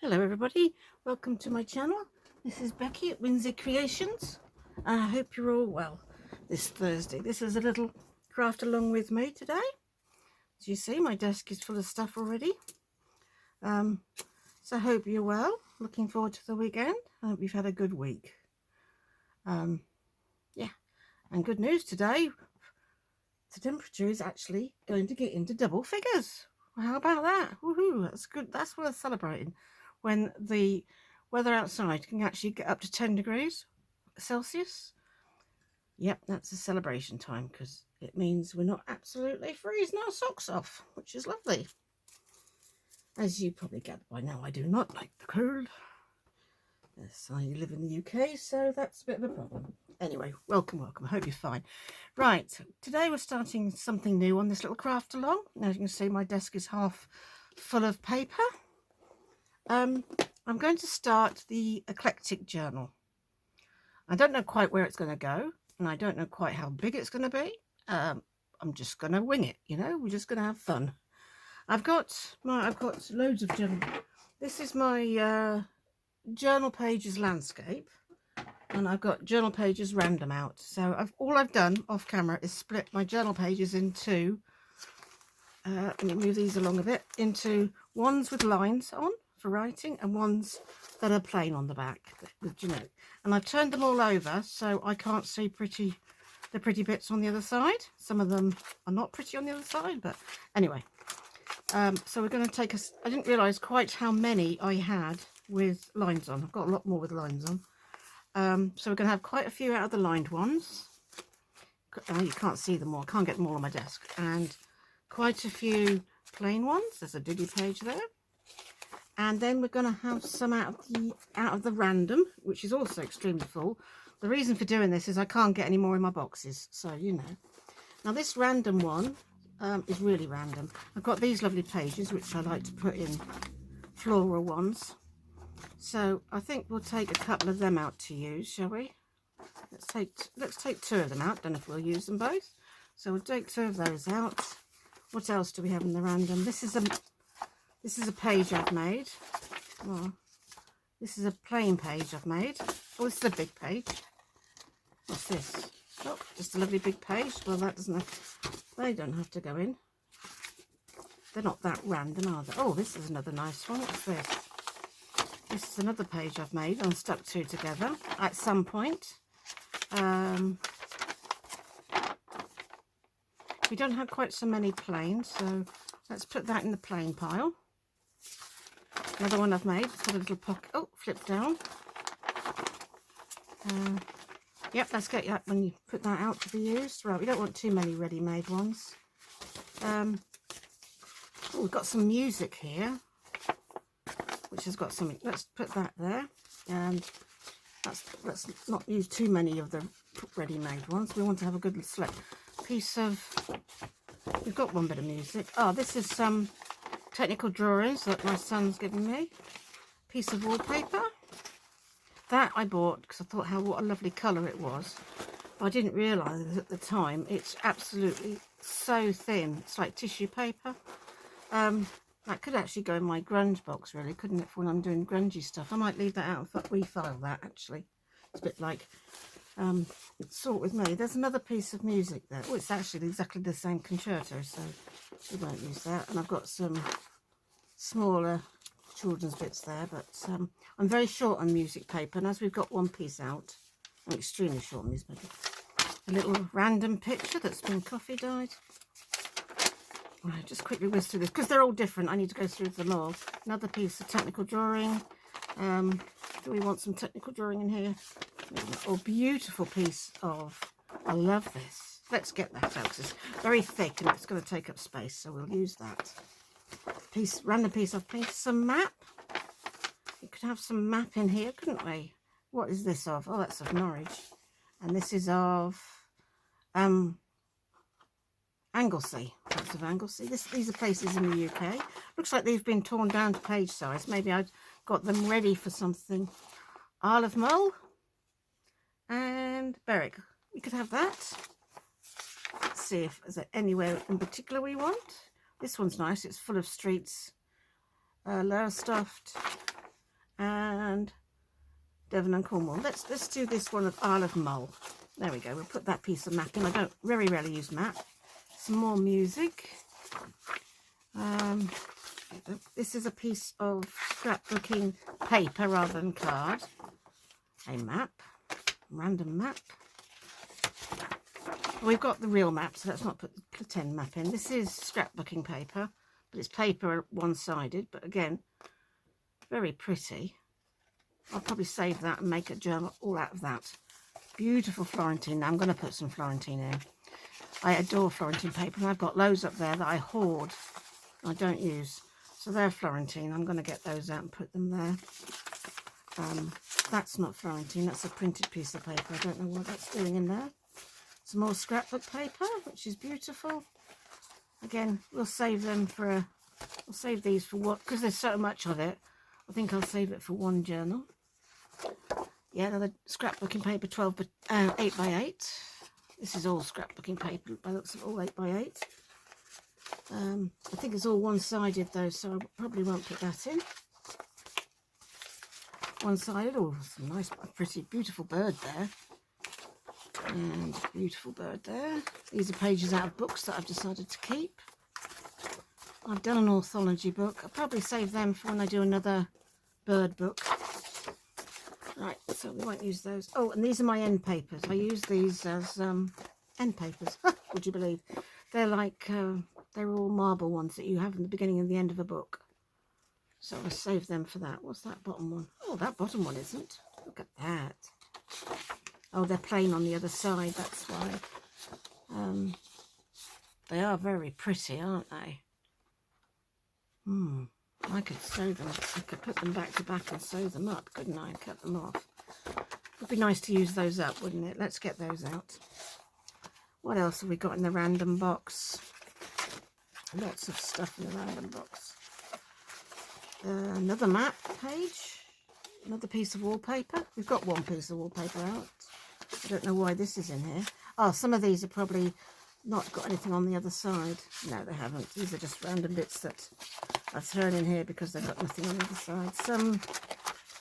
Hello everybody, welcome to my channel. This is Becky at Windsor Creations. I hope you're all well this Thursday. This is a little craft along with me today. As you see, my desk is full of stuff already. So I hope you're well. Looking forward to the weekend. I hope you've had a good week. Yeah, and good news today. The temperature is actually going to get into double figures. Well, how about that? Woohoo, that's good. That's worth celebrating. When the weather outside can actually get up to 10 degrees Celsius. Yep, that's a celebration time because it means we're not absolutely freezing our socks off, which is lovely. As you probably get by now, I do not like the cold. Yes, I live in the UK, so that's a bit of a problem. Anyway, welcome. I hope you're fine. Right, today we're starting something new on this little craft along. Now you can see my desk is half full of paper. I'm going to start the Eclectic Journal. I don't know quite where it's going to go, and I don't know quite how big it's going to be. I'm just going to wing it, you know. We're just going to have fun. I've got loads of journal. This is my journal pages landscape, and I've got journal pages random out. So all I've done off camera is split my journal pages into. Let me move these along a bit, into ones with lines on for writing and ones that are plain on the back with generic. And I've turned them all over so I can't see the pretty bits on the other side. Some of them are not pretty on the other side, but anyway. So we're going to take us. I didn't realise quite how many I had with lines on. I've got a lot more with lines on. So we're going to have quite a few out of the lined ones. You can't see them all. I can't get them all on my desk. And quite a few plain ones. There's a diddy page there. And then we're going to have some out of the random, which is also extremely full. The reason for doing this is I can't get any more in my boxes, so you know. Now this random one is really random. I've got these lovely pages which I like to put in floral ones. So I think we'll take a couple of them out to use, shall we? Let's take two of them out. Don't know if we'll use them both. So we'll take two of those out. What else do we have in the random? This is a page I've made. Well, this is a plain page I've made. Oh, this is a big page. What's this? Oh, just a lovely big page. Well, they don't have to go in. They're not that random, are they? Oh, this is another nice one. What's this? This is another page I've made and stuck two together at some point. We don't have quite so many plain, so let's put that in the plain pile. Another one I've made. It's got a little pocket. Oh, flip down. Yep, let's get that when you put that out to be used. Right, we don't want too many ready-made ones. Oh, we've got some music here, which has got something. Let's put that there, and let's not use too many of the ready-made ones. We want to have a good select piece of. We've got one bit of music. Oh, this is some technical drawings that my son's given me. Piece of wallpaper. That I bought because I thought what a lovely colour it was. But I didn't realise at the time it's absolutely so thin. It's like tissue paper. That could actually go in my grunge box, really, couldn't it, for when I'm doing grungy stuff? I might leave that out and refile that, actually. It's a bit like sort with me. There's another piece of music there. Oh, it's actually exactly the same concerto, so we won't use that. And I've got some smaller children's bits there, but I'm very short on music paper, and as we've got one piece out, I'm extremely short on music paper. A little random picture that's been coffee dyed. Right, just quickly whiz through this because they're all different. I need to go through them all. Another piece of technical drawing. Do we want some technical drawing in here? Oh, beautiful piece of. I love this. Let's get that out because it's very thick and it's going to take up space, so we'll use that. Random piece of paper. Some map. We could have some map in here, couldn't we? What is this of? Oh, that's of Norwich, and this is of Anglesey. That's of Anglesey. These are places in the UK. Looks like they've been torn down to page size. Maybe I've got them ready for something. Isle of Mull and Berwick. We could have that. Let's see if there's anywhere in particular we want. This one's nice. It's full of streets. Lowestoft, and Devon and Cornwall. Let's do this one of Isle of Mull. There we go. We'll put that piece of map in. I don't very rarely use map. Some more music. This is a piece of scrapbooking paper rather than card. A map, random map. We've got the real map, so let's not put the pretend map in. This is scrapbooking paper, but it's paper one-sided, but again, very pretty. I'll probably save that and make a journal all out of that. Beautiful Florentine. Now I'm going to put some Florentine in. I adore Florentine paper, and I've got loads up there that I hoard. I don't use. So they're Florentine. I'm going to get those out and put them there. That's not Florentine. That's a printed piece of paper. I don't know what that's doing in there. Some more scrapbook paper, which is beautiful. Again, we'll save them for we'll save these for what, because there's so much of it. I think I'll save it for one journal. Yeah, another scrapbooking paper, 8 by 8. This is all scrapbooking paper, by the looks of all 8 by 8. I think it's all one-sided though, so I probably won't put that in. One-sided. Oh, some nice, pretty, beautiful bird there. And beautiful bird there. These are pages out of books that I've decided to keep. I've done an ornithology book. I'll probably save them for when I do another bird book. Right, so we won't use those. Oh, and these are my end papers. I use these as end papers. Would you believe? They're like, they're all marble ones that you have in the beginning and the end of a book. So I'll save them for that. What's that bottom one? Oh, that bottom one isn't. Look at that. Oh, they're plain on the other side, that's why. They are very pretty, aren't they? I could sew them. I could put them back to back and sew them up, couldn't I? And cut them off. Would be nice to use those up, wouldn't it? Let's get those out. What else have we got in the random box? Lots of stuff in the random box. Another map page. Another piece of wallpaper. We've got one piece of wallpaper out. I don't know why this is in here. Oh, some of these are probably not got anything on the other side. No, they haven't. These are just random bits that I've thrown in here because they've got nothing on the other side. Some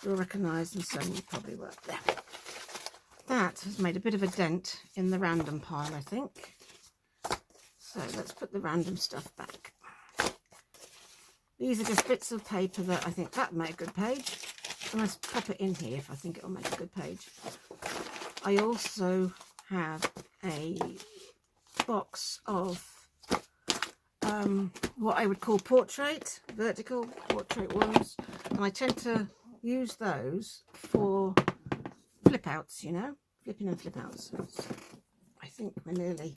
you'll recognise and some you probably won't. There. That has made a bit of a dent in the random pile, I think. So let's put the random stuff back. These are just bits of paper that I think that make a good page. And let's pop it in here if I think it'll make a good page. I also have a box of what I would call vertical portrait ones, and I tend to use those for flip outs, you know, flipping and flip outs. So I think we're nearly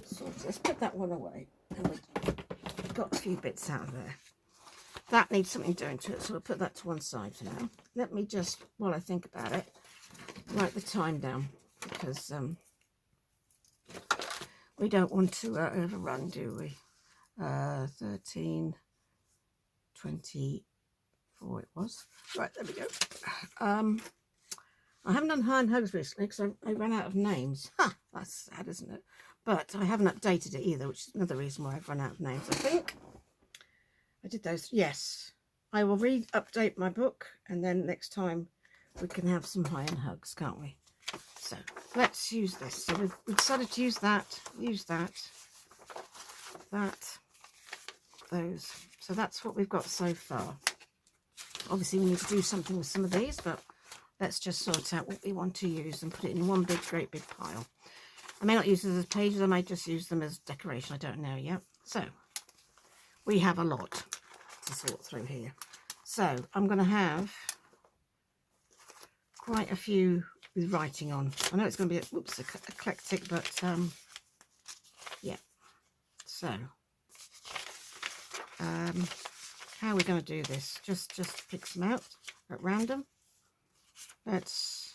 sorted. Let's put that one away, and we've got a few bits out of there. That needs something doing to it, so we'll put that to one side for now. Let me just, while I think about it, write the time down, because we don't want to overrun, do we? 13:24 it was. Right, there we go. I haven't done high and hugs recently because I ran out of names. That's sad, isn't it? But I haven't updated it either, which is another reason why I've run out of names, I think. I did those. Yes, I will update my book, and then next time we can have some high and hugs, can't we? So let's use this. So we've decided to use that, those. So that's what we've got so far. Obviously we need to do something with some of these, but let's just sort out what we want to use and put it in one great big pile. I may not use them as pages, I may just use them as decoration, I don't know yet. So we have a lot to sort through here. So I'm going to have quite a few with writing on. I know it's going to be eclectic, but yeah. So how are we going to do this? Just pick some out at random. Let's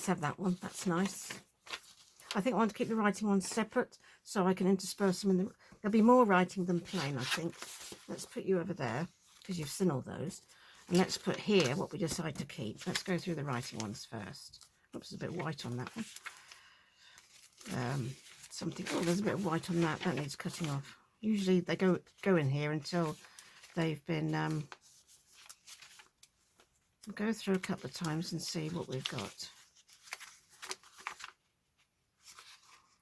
have that one. That's nice. I think I want to keep the writing ones separate so I can intersperse them in the... There'll be more writing than plain, I think. Let's put you over there because you've seen all those. And let's put here what we decide to keep. Let's go through the writing ones first. Oops, there's a bit of white on that one. Oh, there's a bit of white on that. That needs cutting off. Usually they go in here until they've been We'll go through a couple of times and see what we've got.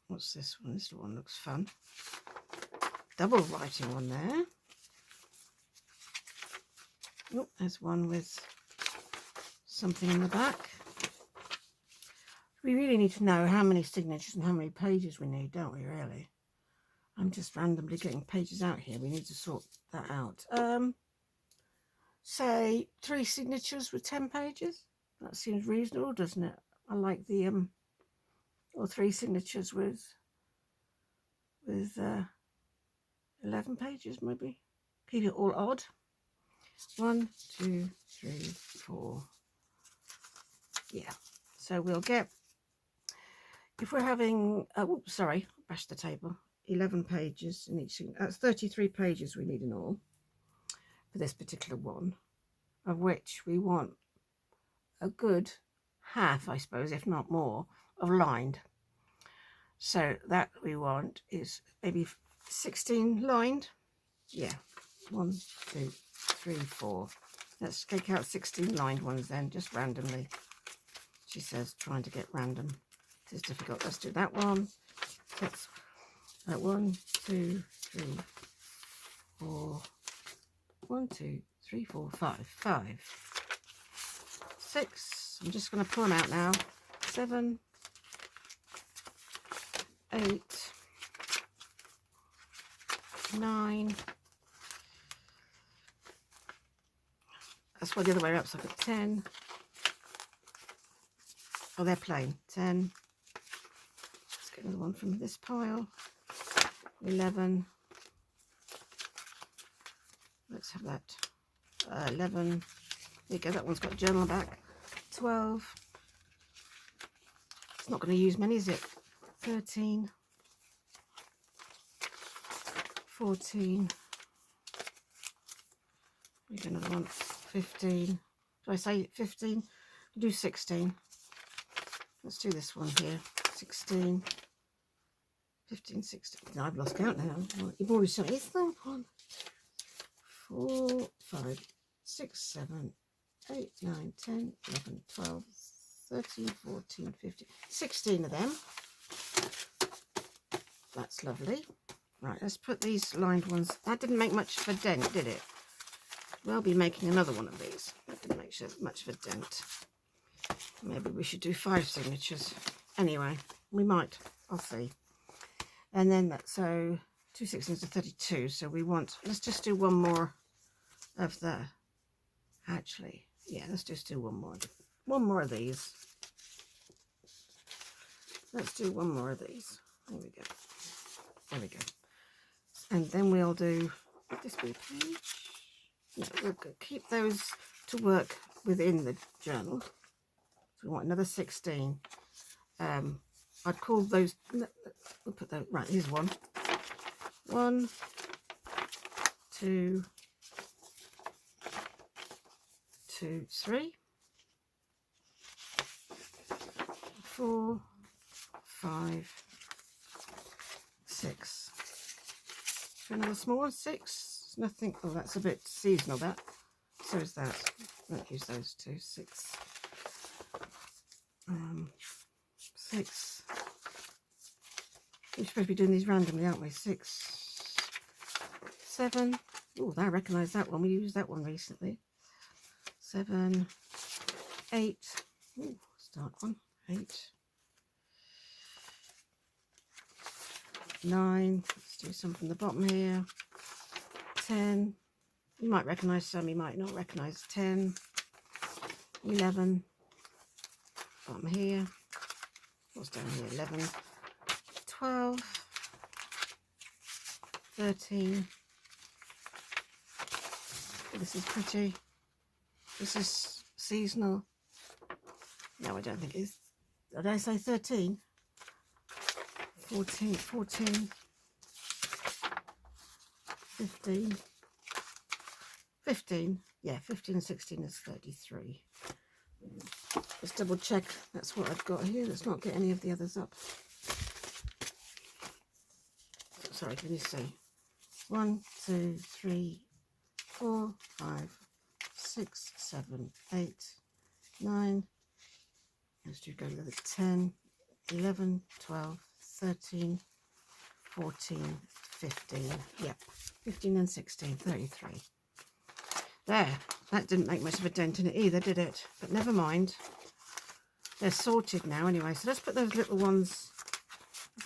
What's this one? This one looks fun. Double writing one there. Oh, there's one with something in the back. We really need to know how many signatures and how many pages we need, don't we, really? I'm just randomly getting pages out here. We need to sort that out. Say 3 signatures with 10 pages. That seems reasonable, doesn't it? I like the or 3 signatures with 11 pages, maybe. Keep it all odd. 1, 2, 3, 4. Yeah. So we'll get, if we're having, oops, sorry, bash the table. 11 pages in each. That's 33 pages we need in all for this particular one, of which we want a good half, I suppose, if not more, of lined. So that we want is maybe 16 lined. Yeah, 1, 2, 3, 4. Let's take out 16 lined ones then, just randomly. She says trying to get random. It is difficult. Let's do that one. That's 1, 2, 3, 4. 1, 2, 3, 4, 5. 5. 6. I'm just going to pull them out now. 7, 8, 9. That's why the other way up. So I've got 10. Oh, they're plain. 10. Let's get another one from this pile. 11. Let's have that. 11. There you go. That one's got a journal back. 12. It's not going to use many, is it? 13. 14. We get another one. 15. Do I say 15? We'll do 16. Let's do this one here. 16. 15, 16. No, I've lost count now. You've always said it's the 1, 4, 5, 6, 7, 8, 9, 10, 11, 12, 13, 14, 15, 16 of them. That's lovely. Right, let's put these lined ones. That didn't make much of a dent, did it? We'll be making another one of these. That didn't make much of a dent. Maybe we should do 5 signatures. Anyway, we might. I'll see. And then that's so 2 16s to 32. So we want, let's just do one more of the, actually, yeah, let's just do one more of these. Let's do one more of these. There we go. There we go. And then we'll do, would this be a page? No, we'll keep those to work within the journal. So we want another 16. I'd call those, we'll put those, right, here's one. 1, 2, 2, 3, 4, 5, 6. Another small one, 6. Nothing. Oh, that's a bit seasonal. That. So is that. Won't use those 2. 6. 6. We're supposed to be doing these randomly, aren't we? 6, 7. Oh, I recognise that one. We used that one recently. 7, 8. Oh, start one. 8. 9. Let's do some from the bottom here. 10. You might recognise some, you might not recognise. 10. 11. Bottom here. What's down here? 11. 12. 13. This is pretty. This is seasonal. No, I don't think it is. Did I say 13? 14, 14, 15, 15, yeah, 15 and 16 is 33. Let's double check that's what I've got here. Let's not get any of the others up. Sorry, can you see? 1, 2, 3, 4, 5, 6, 7, 8, 9. Let's do go to the 10, 11, 12, 13, 14, 15. Yep, 15 and 16, 33. There, that didn't make much of a dent in it either, did it? But never mind. They're sorted now anyway. So let's put those little ones,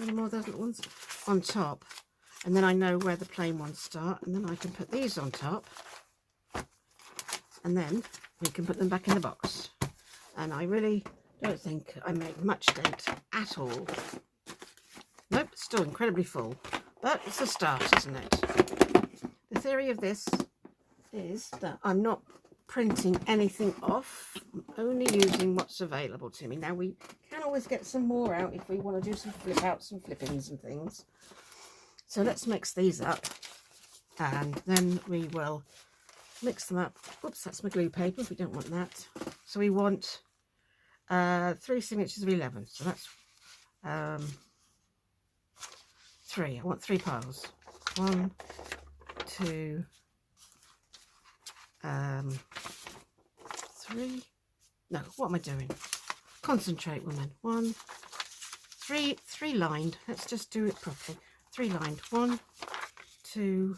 any more of those little ones, on top. And then I know where the plain ones start. And then I can put these on top. And then we can put them back in the box. And I really don't think I made much dent at all. Nope, it's still incredibly full. But it's a start, isn't it? The theory of this is that I'm not printing anything off. I'm only using what's available to me. Now we can always get some more out if we want to do some flip outs and flip-ins and things. So let's mix these up and then we will mix them up. Oops, that's my glue paper. We don't want that. So we want 3 signatures of 11. So that's 3. I want 3 piles. 1, 2, 3. No, what am I doing? Concentrate, woman. 1, 3 lined. Let's just do it properly. 3 lined. 1, 2,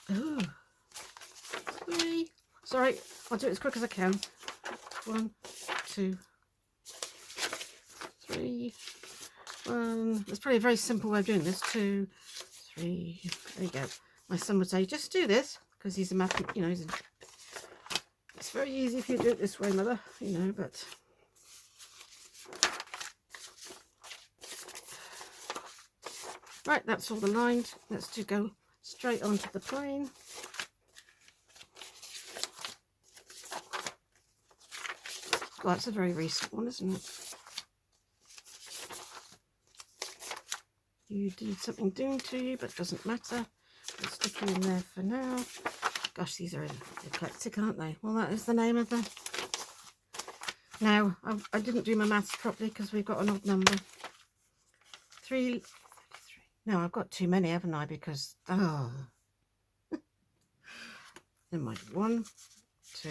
3. Sorry, I'll do it as quick as I can. 1, 2, 3. 1. It's probably a very simple way of doing this. 2, 3. There you go. My son would say, just do this, because he's a math, you know, it's very easy if you do it this way, mother, you know, but right, that's all the lined. Let's just go straight onto the plain. Well, that's a very recent one, isn't it? You did something doing to you, but it doesn't matter. I'll stick you in there for now. Gosh, these are eclectic, aren't they? Well, that is the name of the... Now, I didn't do my maths properly because we've got an odd number. 3... No, I've got too many, haven't I? Because... Oh. Never mind. 1, 2,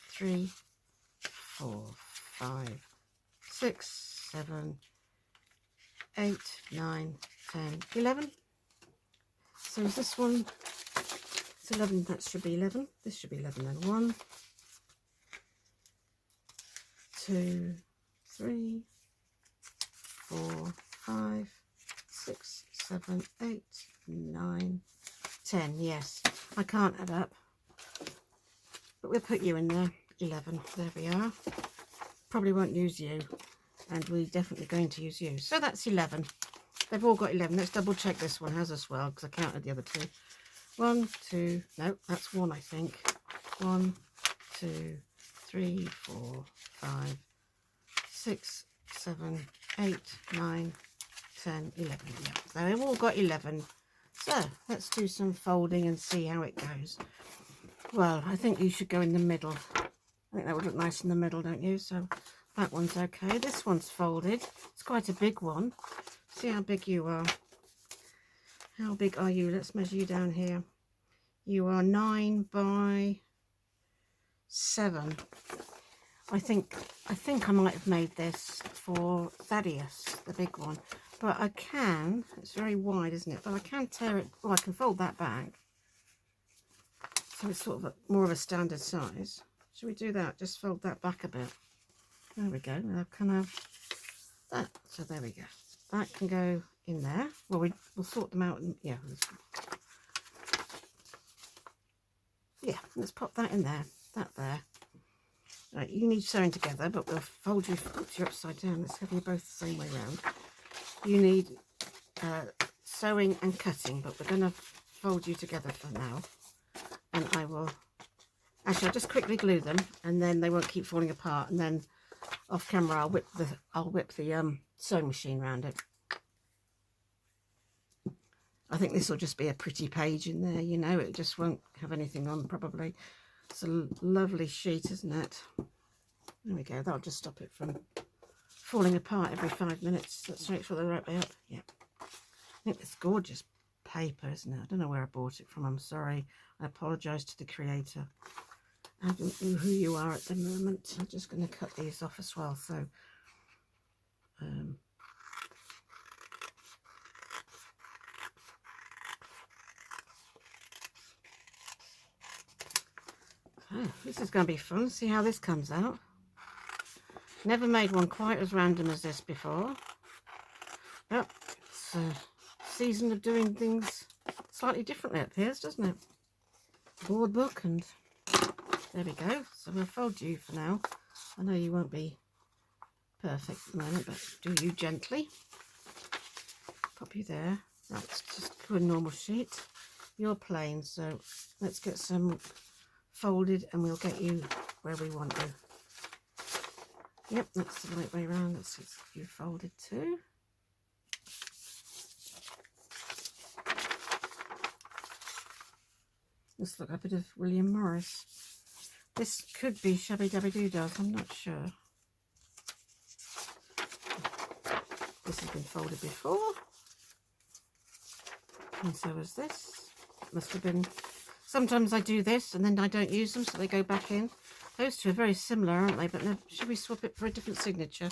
3, 4, 5, 6, 7, 8, 9, 10, 11. So is this one, it's 11, that should be 11. This should be 11 then. 1, 2, 3, 4, 5, 6, 7, 8, 9, 10. Yes, I can't add up. But we'll put you in there. 11. There we are. Probably won't use you. And we're definitely going to use you. So that's 11. They've all got 11. Let's double check this one has as well, because I counted the other 2. 1, 2, no, that's 1, I think. 1, 2, 3, 4, 5, 6, 7, 8, 9, 10, 11. Yeah, so they've all got 11. So let's do some folding and see how it goes. Well, I think you should go in the middle. I think that would look nice in the middle, don't you? So that one's okay. This one's folded. It's quite a big one. See how big you are. How big are you? Let's measure you down here. You are 9 by 7. I think I might have made this for Thaddeus, the big one. But I can, it's very wide, isn't it? But I can tear it, well, I can fold that back. So it's sort of more of a standard size. Should we do that? Just fold that back a bit. There we go. I can have that. So there we go. That can go in there. Well, we'll sort them out. Yeah. Yeah, let's pop that in there. That there. Right, you need sewing together, but we'll fold you. Oops, you're upside down. Let's have you both the same way round. You need sewing and cutting, but we're going to fold you together for now. And I will... Actually, I'll just quickly glue them, and then they won't keep falling apart. And then off camera, I'll whip the sewing machine around it. I think this will just be a pretty page in there, you know. It just won't have anything on, probably. It's a lovely sheet, isn't it? There we go. That'll just stop it from falling apart every 5 minutes. Let's make sure they're right way up. Yeah. I think it's gorgeous paper, isn't it? I don't know where I bought it from. I'm sorry. I apologise to the creator. I don't know who you are at the moment. I'm just going to cut these off as well. So, this is going to be fun. See how this comes out. Never made one quite as random as this before. Yep, it's a season of doing things slightly differently, it appears, doesn't it? Board book, and there we go. So we'll fold you for now. I know you won't be perfect at the moment, but do you gently. Pop you there. That's just a normal sheet. You're plain, so let's get some folded and we'll get you where we want you. Yep, that's the right way around. Let's get you folded too. Looks like a bit of William Morris. This could be Shabby Dabby Doodah, I'm not sure. This has been folded before. And so is this. Must have been... Sometimes I do this and then I don't use them, so they go back in. Those two are very similar, aren't they? But no, should we swap it for a different signature?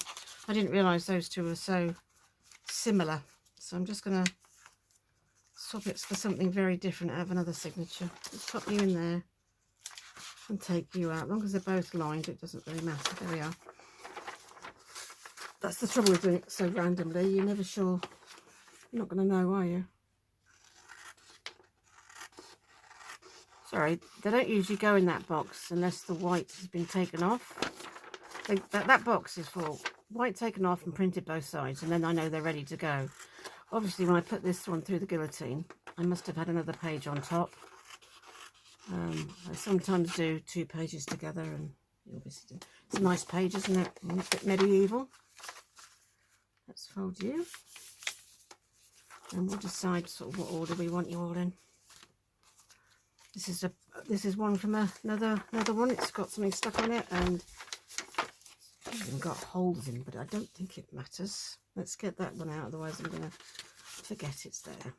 I didn't realise those two were so similar. So I'm just going to swap it for something very different out of another signature. Let's pop you in there and take you out. As long as they're both lined, it doesn't really matter. There we are. That's the trouble with doing it so randomly. You're never sure. You're not going to know, are you? Sorry, they don't usually go in that box unless the white has been taken off. That box is for white taken off and printed both sides, and then I know they're ready to go. Obviously, when I put this one through the guillotine, I must have had another page on top. I sometimes do 2 pages together, and you obviously do. It's a nice page, isn't it? A bit medieval. Let's fold you, and we'll decide sort of what order we want you all in. This is one from another one. It's got something stuck on it, and it's even got holes in, but I don't think it matters. Let's get that one out, otherwise I'm going to forget it's there.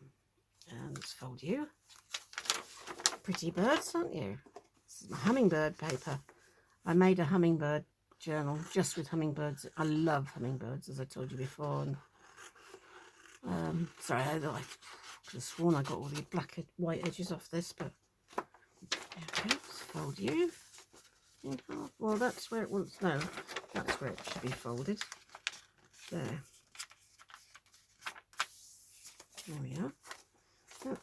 And let's fold you. Pretty birds, aren't you? This is my hummingbird paper. I made a hummingbird journal just with hummingbirds. I love hummingbirds, as I told you before. And, sorry, I could have sworn I got all the white edges off this, but okay, let's fold you in half. Well, that's where it wants. No, that's where it should be folded. There. There we are. Oh.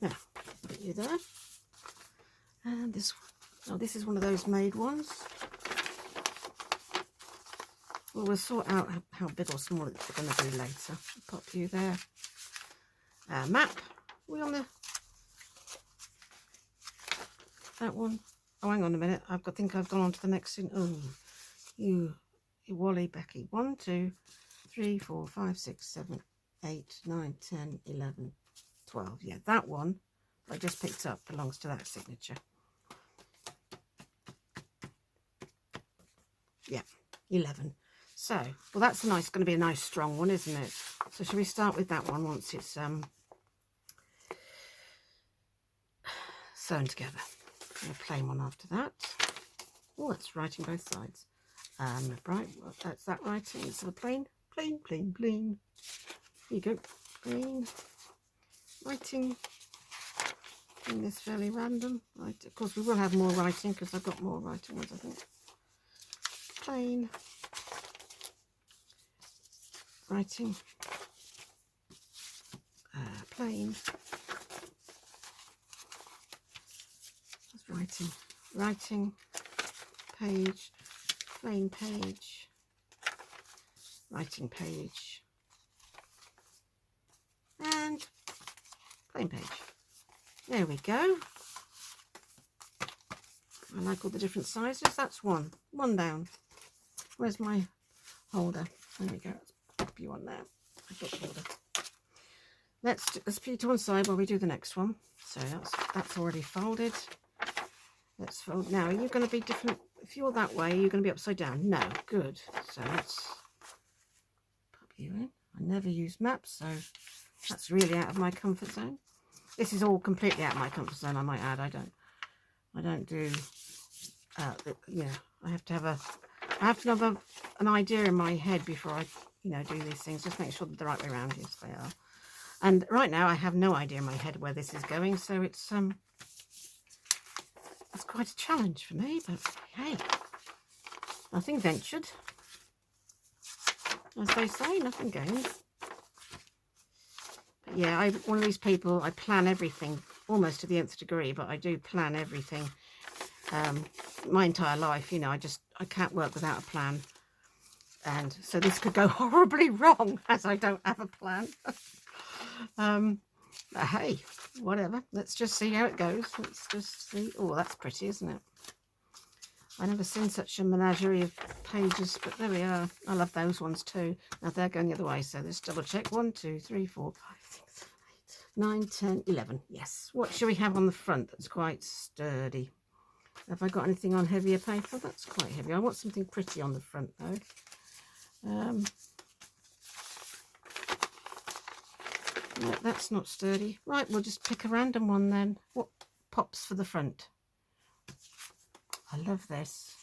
Now, put you there. And this one. Oh, this is one of those made ones. Well, we'll sort out how big or small it's going to be later. Pop you there. Map. We on the that one? Oh, hang on a minute. I think I've gone on to the next thing. Oh, you Wally Becky. 1, 2, 3, 4, 5, 6, 7, 8, 9, 10, 11, 12. Yeah, that one I just picked up belongs to that signature. Yeah, 11. So, well, that's going to be a nice strong one, isn't it? So, shall we start with that one once it's sewn together? A plain one after that. Oh, that's writing both sides. Right, well, that's that writing. It's a plain. Here you go. Plain writing. Doing this fairly random. Right, of course we will have more writing because I've got more writing ones, I think. Plain writing. Plain. Writing, page, plain page, writing page, and plain page. There we go. I like all the different sizes. That's one down. Where's my holder? There we go. Let's pop you on there. I've got the holder. Let's put you to one side while we do the next one. So that's already folded. Let's fold. Now, are you going to be different? If you're that way, you're going to be upside down. No, good. So let's pop you in. I never use maps, so That's really out of my comfort zone. This is all completely out of my comfort zone, I might add. I don't do, you know, I have to have an idea in my head before I, you know, do these things. Just make sure that they're the right way around. Yes, they are. And right now I have no idea in my head where this is going, so it's quite a challenge for me, but hey, nothing ventured. As they say, nothing gained. But yeah, I'm one of these people, I plan everything almost to the nth degree, but I do plan everything my entire life. You know, I can't work without a plan. And so this could go horribly wrong as I don't have a plan. But hey, whatever. Let's just see how it goes. Let's just see. Oh, that's pretty, isn't it? I've never seen such a menagerie of pages, but there we are. I love those ones too. Now they're going the other way, so let's double check. 1, 2, 3, 4, 5, 6, 7, 8, 9, 10, 11. Yes. What should we have on the front that's quite sturdy? Have I got anything on heavier paper? That's quite heavy. I want something pretty on the front though. No, that's not sturdy. Right, we'll just pick a random one then. What pops for the front? I love this,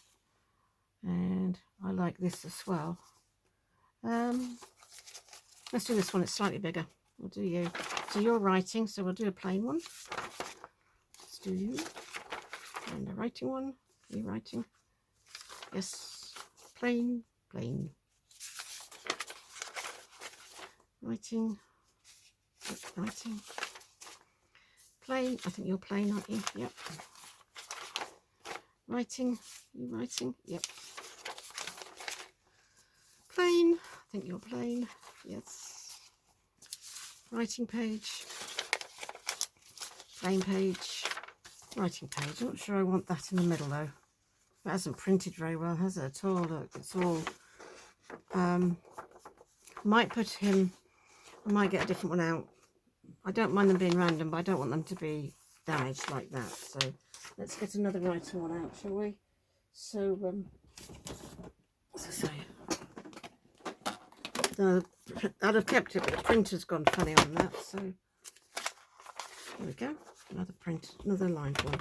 and I like this as well. Let's do this one. It's slightly bigger. We'll do you. So you're writing, so we'll do a plain one. Let's do you. And a writing one. Are you writing? Yes. Plain, plain. Writing. Writing. Plain. I think you're plain, aren't you? Yep. Writing, you writing? Yep. Plain, I think you're plain. Yes. Writing page. Plain page. Writing page. I'm not sure I want that in the middle though. It hasn't printed very well, has it at all? Look, it's all. Might put him. I might get a different one out. I don't mind them being random, but I don't want them to be damaged like that. So. Let's get another writing one out, shall we? So, as I say, I'd have kept it, but the printer's gone funny on that. So, there we go. Another print, another lined one.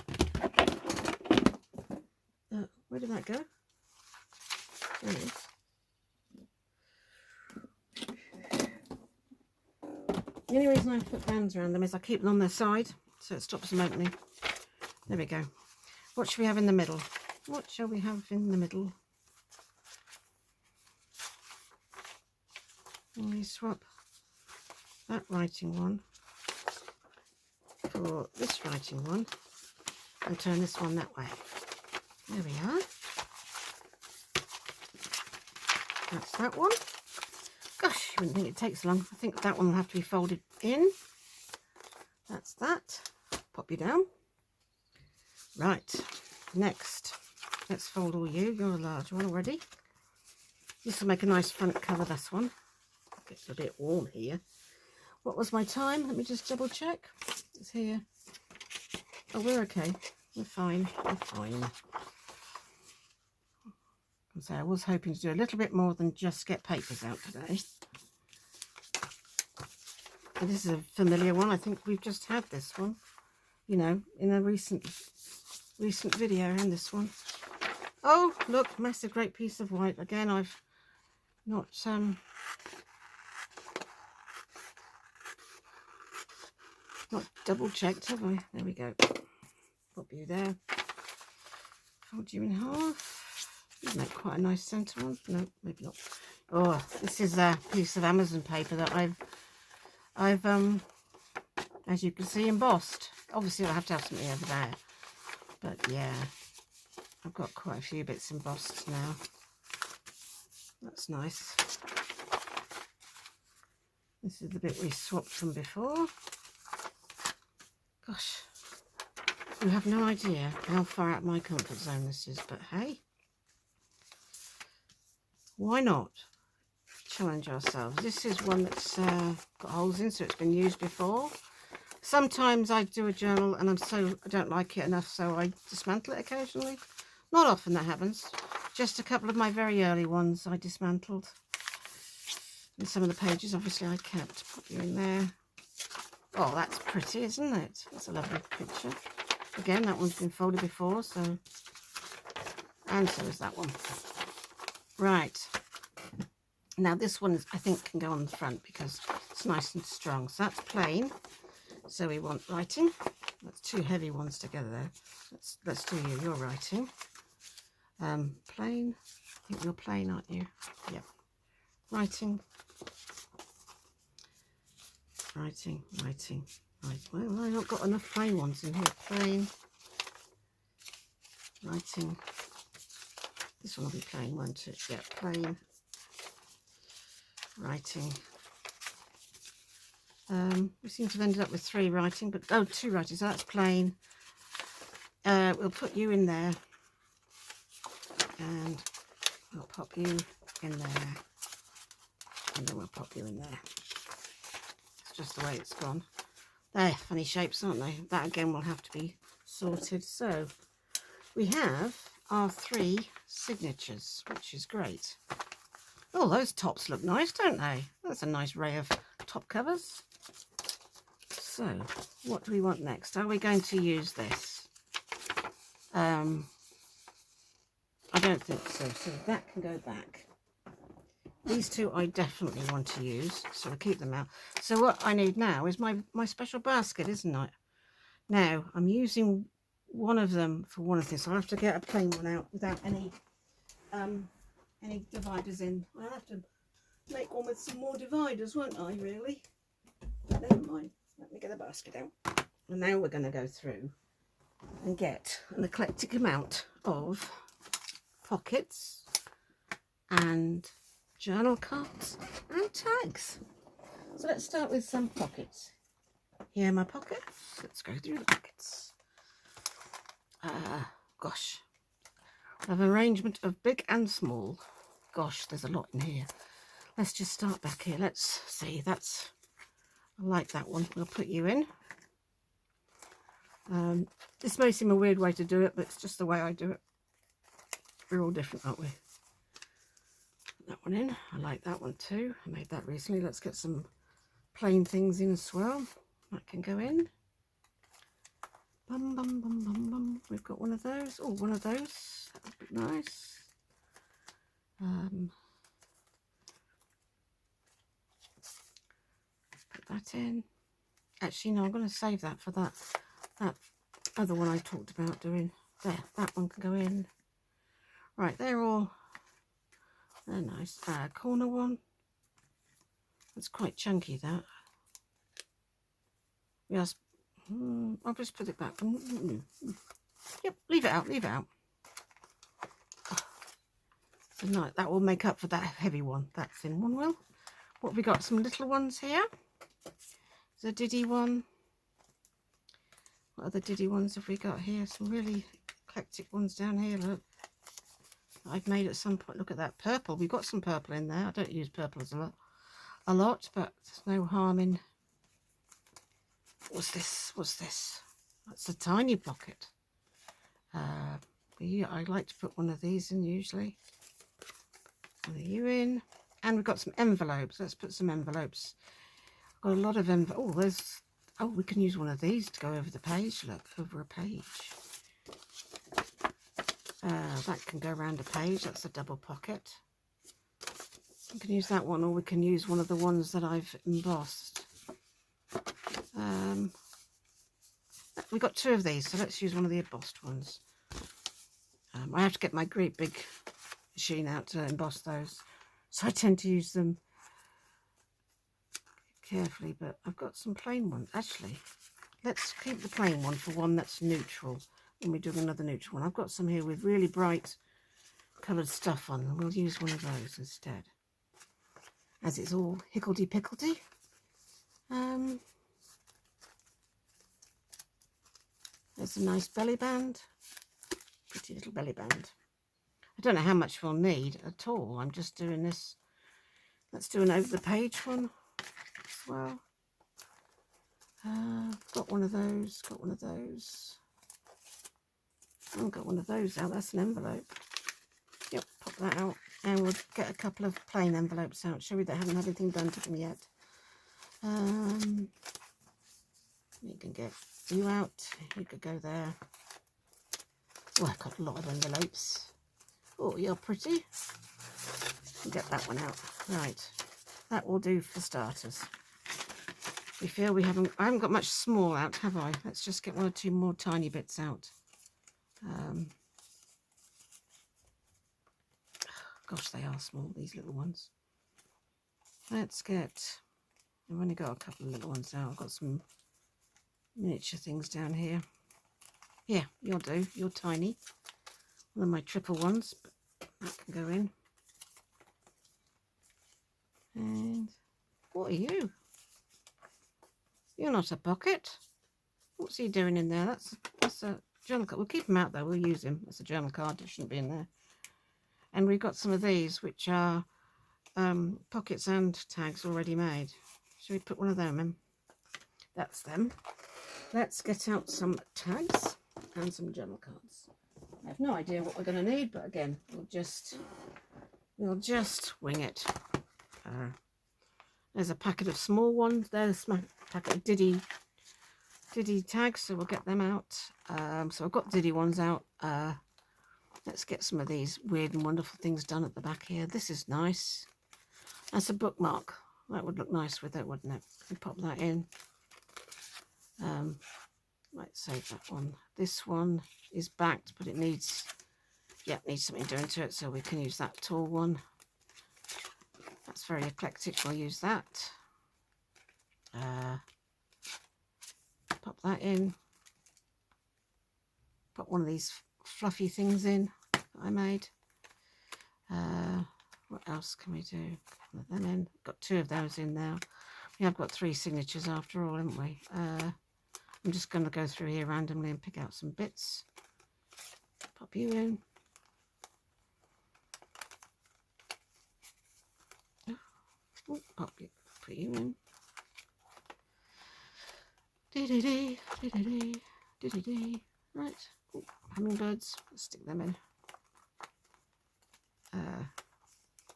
Where did that go? There it is. The only reason I put bands around them is I keep them on their side, so it stops them opening. There we go. What should we have in the middle? What shall we have in the middle? We swap that writing one for this writing one and turn this one that way. There we are. That's that one. Gosh, you wouldn't think it takes long. I think that one will have to be folded in. That's that. Pop you down. Right, next, let's fold all you. You're a large one already. This will make a nice front cover, this one. It's a bit warm here. What was my time? Let me just double check. It's here. Oh, we're okay. We're fine. We're fine. So I was hoping to do a little bit more than just get papers out today. But this is a familiar one. I think we've just had this one, you know, in a recent video, and this one. Oh, look, massive great piece of white. Again, I've not double checked, have I? There we go. Pop you there. Fold you in half. Isn't that quite a nice centre one? No, maybe not. Oh, this is a piece of Amazon paper that I've as you can see, embossed. Obviously I'll have to have something over there, but yeah, I've got quite a few bits embossed now. That's nice. This is the bit we swapped from before. Gosh, you have no idea how far out of my comfort zone this is, but hey, why not challenge ourselves? This is one that's got holes in, so it's been used before. Sometimes I do a journal and I don't like it enough, so I dismantle it occasionally. Not often that happens. Just a couple of my very early ones I dismantled. And some of the pages obviously I kept. Put you in there. Oh, that's pretty, isn't it? That's a lovely picture. Again, that one's been folded before, so... And so is that one. Right. Now this one, I think, can go on the front because it's nice and strong. So that's plain. So we want writing. That's two heavy ones together there. Let's do you. You're writing. Plain. I think you're plain, aren't you? Yep. Writing. Writing. Writing. Right. Well, I've not got enough plain ones in here. Plain. Writing. This one will be plain, won't it? Yeah, plain. Writing. We seem to have ended up with 3 writing, but oh, 2 writing, so that's plain. We'll put you in there, and we'll pop you in there, and then we'll pop you in there. It's just the way it's gone. They're funny shapes, aren't they? That again will have to be sorted. So we have our 3 signatures, which is great. Oh, those tops look nice, don't they? That's a nice array of top covers. So, what do we want next? Are we going to use this? I don't think so. So that can go back. These 2 I definitely want to use, so I'll keep them out. So what I need now is my special basket, isn't it? Now, I'm using one of them for one of this. I'll have to get a plain one out without any dividers in. I'll have to make one with some more dividers, won't I, really? But never mind. Let me get the basket out. And now we're going to go through and get an eclectic amount of pockets and journal cards and tags. So let's start with some pockets. Here are my pockets. Let's go through the pockets. Gosh. I have an arrangement of big and small. Gosh, there's a lot in here. Let's just start back here. Let's see. I like that one. We'll put you in. This may seem a weird way to do it, but it's just the way I do it. We're all different, aren't we? Put that one in. I like that one too. I made that recently. Let's get some plain things in as well. That can go in. Bum, bum, bum, bum, bum. We've got one of those. Oh, one of those. That would be nice. Put that in. Actually, no, I'm going to save that for that other one I talked about doing. There, that one can go in. Right, they're nice. Corner one. That's quite chunky, that. Yes. I'll just put it back. Yep, leave it out, leave it out. So no, that will make up for that heavy one. That thin one will. What have we got? Some little ones here. There's a diddy one. What other diddy ones have we got here? Some really eclectic ones down here, look. I've made at some point. Look at that purple. We've got some purple in there. I don't use purple as a lot, but there's no harm in... What's this? What's this? That's a tiny pocket. Yeah, I like to put one of these in usually. One of you in. And we've got some envelopes. Let's put some envelopes. I've got a lot of envelopes. Oh, there's... Oh, we can use one of these to go over the page. Look, over a page. That can go around a page. That's a double pocket. We can use that one, or we can use one of the ones that I've embossed. We've got 2 of these, so let's use one of the embossed ones. I have to get my great big machine out to emboss those, so I tend to use them carefully, but I've got some plain ones. Actually, let's keep the plain one for one that's neutral when we do another neutral one. I've got some here with really bright coloured stuff on, and we'll use one of those instead, as it's all higgledy-piggledy. There's a nice belly band, pretty little belly band. I don't know how much we'll need at all. I'm just doing this. Let's do an over the page one as well. Got one of those, got one of those. I haven't got one of those out. That's an envelope. Yep, pop that out. And we'll get a couple of plain envelopes out. Shall we? That haven't had anything done to them yet. You can get you out. You could go there. Oh, I've got a lot of envelopes. Oh, you're pretty. Get that one out. Right. That will do for starters. We feel I haven't got much small out, have I? Let's just get one or two more tiny bits out. Gosh, they are small, these little ones. Let's get... I've only got a couple of little ones now. I've got some miniature things down here. Yeah, you'll do. You're tiny. One of my triple ones, but that can go in. And what are you? You're not a pocket. What's he doing in there? That's a journal card. We'll keep him out though. We'll use him. That's a journal card. It shouldn't be in there. And we've got some of these, which are pockets and tags already made. Should we put one of them in? That's them. Let's get out some tags and some journal cards. I have no idea what we're going to need, but again, we'll just wing it. There's a packet of small ones. There's a packet of Diddy tags, so we'll get them out. So I've got Diddy ones out. Let's get some of these weird and wonderful things done at the back here. This is nice. That's a bookmark. That would look nice with it, wouldn't it? We pop that in. Might save that one. This one is backed, but it needs something doing to it, so we can use that tall one. That's very eclectic. We'll use that. Pop that in. Put one of these fluffy things in that I made. What else can we do? Put them in. Got two of those in now. We have got 3 signatures after all, haven't we? I'm just going to go through here randomly and pick out some bits. Pop you in. Oh, put you in. Dee-dee-dee, dee-dee-dee, dee-dee-dee. Right. Ooh, hummingbirds. Let's stick them in.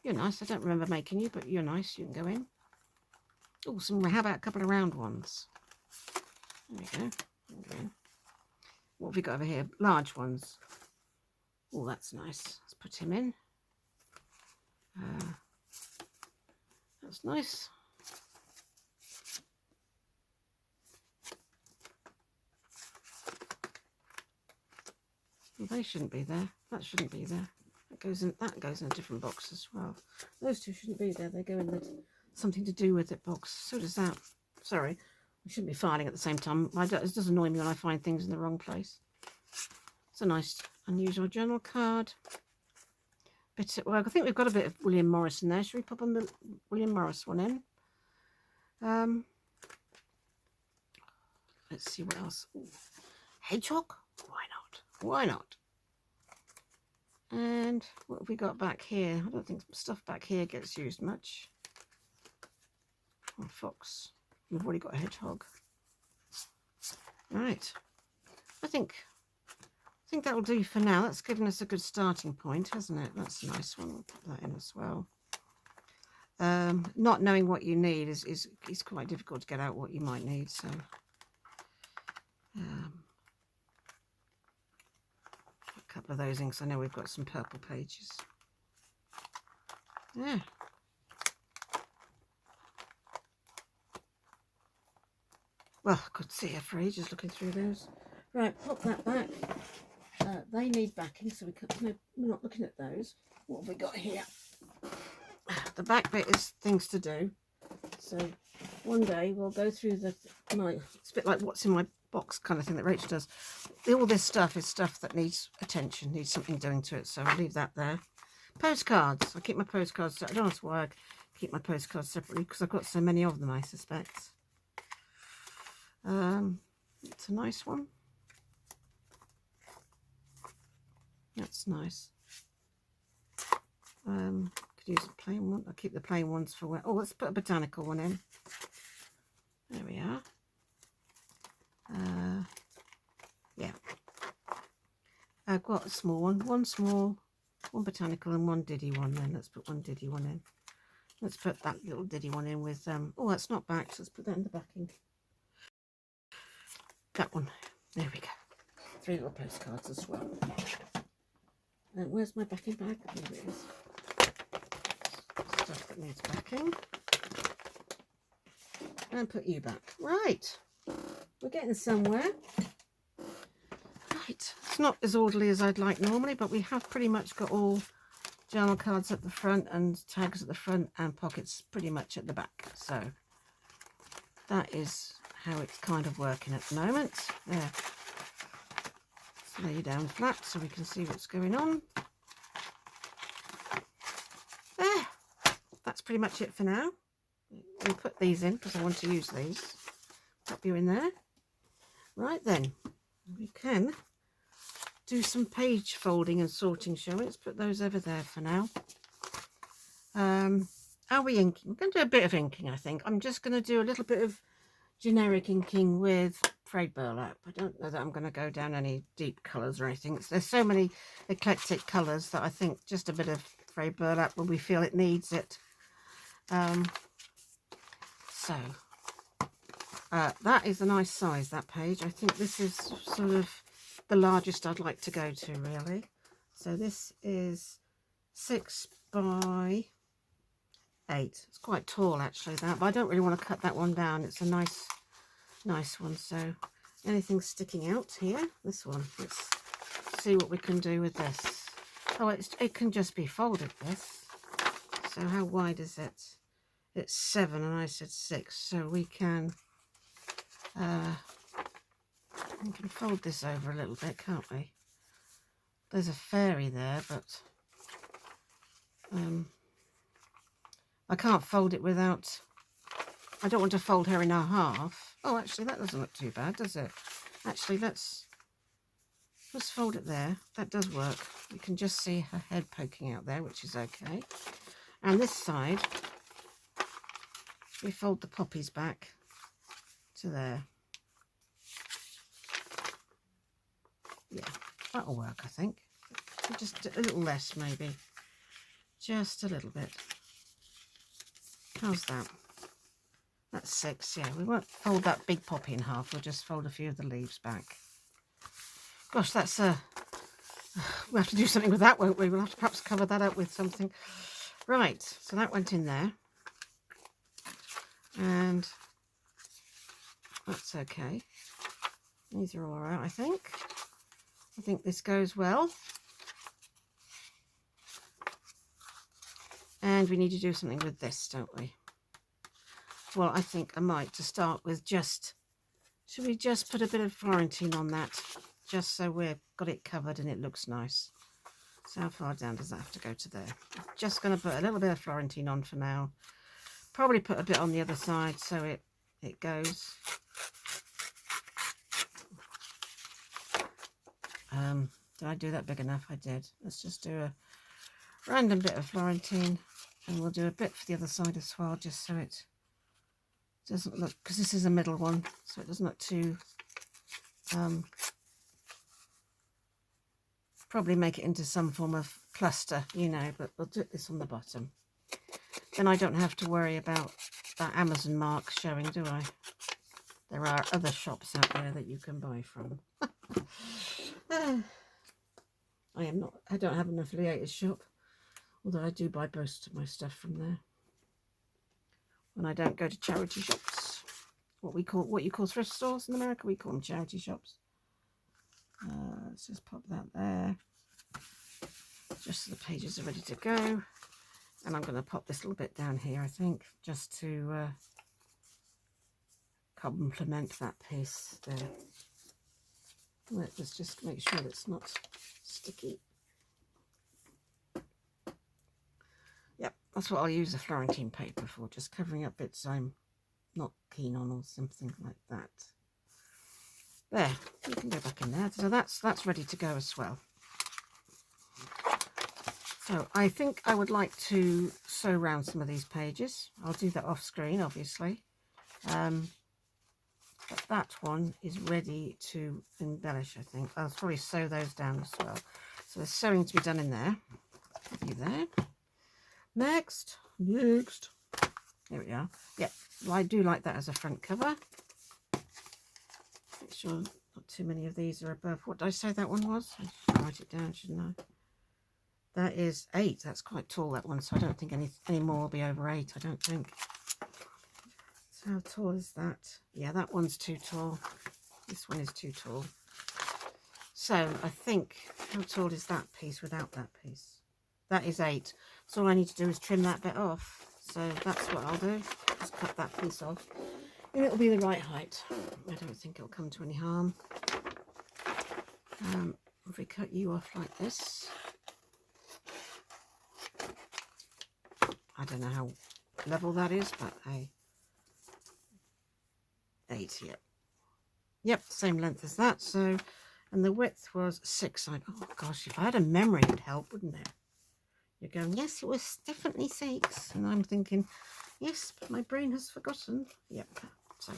You're nice. I don't remember making you, but you're nice. You can go in. Oh, how about a couple of round ones? There we go. What have we got over here? Large ones. Oh, that's nice. Let's put him in. That's nice. Well, they shouldn't be there. That shouldn't be there. That goes in a different box as well. Those two shouldn't be there. They go in the something to do with it box. So does that. Sorry, we shouldn't be filing at the same time. It does annoy me when I find things in the wrong place. It's a nice, unusual journal card. Well, I think we've got a bit of William Morris in there. Should we pop on the William Morris one in? Let's see what else. Ooh. Hedgehog? Why not? Why not? And what have we got back here? I don't think stuff back here gets used much. Oh, fox. We've already got a hedgehog. Right. I think that'll do for now. That's given us a good starting point, hasn't it? That's a nice one. We'll put that in as well. Not knowing what you need is quite difficult to get out what you might need. So a couple of those in, because I know we've got some purple pages. Yeah. Well, I could see her for ages looking through those. Right, pop that back. They need backing, so we're not looking at those. What have we got here? The back bit is things to do. So one day we'll go through it's a bit like what's in my box kind of thing that Rachel does. All this stuff is stuff that needs attention, needs something doing to it. So I'll leave that there. Postcards. I keep my postcards. I don't know why I keep my postcards separately, because I've got so many of them, I suspect. It's a nice one. That's nice. Could use a plain one. I'll keep the plain ones for where. Oh, let's put a botanical one in. There we are. Yeah. I've got a small one. One small, one botanical, and one Diddy one. Then let's put one Diddy one in. Let's put that little Diddy one in with. Oh, that's not back. So let's put that in the backing. that one. There we go. 3 little postcards as well. And where's my backing bag? Here it is. Stuff that needs backing. And put you back. Right. We're getting somewhere. Right. It's not as orderly as I'd like normally, but we have pretty much got all journal cards at the front and tags at the front and pockets pretty much at the back. So that is how it's kind of working at the moment. There. Let's lay you down flat so we can see what's going on. There. That's pretty much it for now. We'll put these in because I want to use these. Pop you in there. Right then, we can do some page folding and sorting, shall we? Let's put those over there for now. Are we inking? We're going to do a bit of inking, I think. I'm just going to do a little bit of generic inking with frayed burlap. I don't know that I'm going to go down any deep colours or anything. There's so many eclectic colours that I think just a bit of frayed burlap when we feel it needs it. That is a nice size, that page. I think this is sort of the largest I'd like to go to, really. So this is 6 by 8. It's quite tall, actually, that, but I don't really want to cut that one down. It's a nice one. So anything sticking out here? This one. Let's see what we can do with this. Oh, it can just be folded, this. So how wide is it? It's 7 and I said 6, so we can fold this over a little bit, can't we? There's a fairy there, but I can't fold it without, I don't want to fold her in half. Oh, actually that doesn't look too bad, does it? Actually, let's fold it there. That does work. You can just see her head poking out there, which is okay. And this side, we fold the poppies back to there. Yeah, that'll work, I think. Just a little less, maybe. Just a little bit. How's that? That's 6, yeah. We won't fold that big poppy in half. We'll just fold a few of the leaves back. Gosh, that's we'll have to do something with that, won't we? We'll have to perhaps cover that up with something. Right, so that went in there. And that's okay. These are all right, I think. I think this goes well. And we need to do something with this, don't we? Well, I think I might, to start with, should we just put a bit of Florentine on that, just so we've got it covered and it looks nice. So how far down does that have to go to there? I'm just going to put a little bit of Florentine on for now. Probably put a bit on the other side so it goes. Did I do that big enough? I did. Let's just do a random bit of Florentine, and we'll do a bit for the other side as well, just so it doesn't look, because this is a middle one, so it doesn't look too probably make it into some form of cluster, you know, but we'll do this on the bottom. Then I don't have to worry about that Amazon mark showing, do I? There are other shops out there that you can buy from. I don't have an affiliated shop, although I do buy most of my stuff from there. When I don't go to charity shops, what you call thrift stores in America, we call them charity shops. Let's just pop that there, just so the pages are ready to go. And I'm going to pop this little bit down here, I think, just to complement that piece there. Let's just make sure it's not sticky. Yep, that's what I'll use the Florentine paper for, just covering up bits I'm not keen on or something like that. There, you can go back in there. So that's ready to go as well. So I think I would like to sew around some of these pages. I'll do that off screen, obviously. But that one is ready to embellish, I think. I'll probably sew those down as well. So there's sewing to be done in there. Put you there. Next. Here we are. Yeah, well, I do like that as a front cover. Make sure not too many of these are above. What did I say that one was? I should write it down, shouldn't I? That is 8. That's quite tall, that one. So I don't think any more will be over 8. I don't think. So how tall is that? Yeah, that one's too tall. This one is too tall. So I think, how tall is that piece without that piece? That is 8. So all I need to do is trim that bit off. So that's what I'll do. Just cut that piece off. And it'll be the right height. I don't think it'll come to any harm. If we cut you off like this. I don't know how level that is, but 8 here. Yep, same length as that. So, and the width was 6. Oh gosh, if I had a memory, it would help, wouldn't it? You're going, yes, it was definitely 6. And I'm thinking, yes, but my brain has forgotten. Yep. So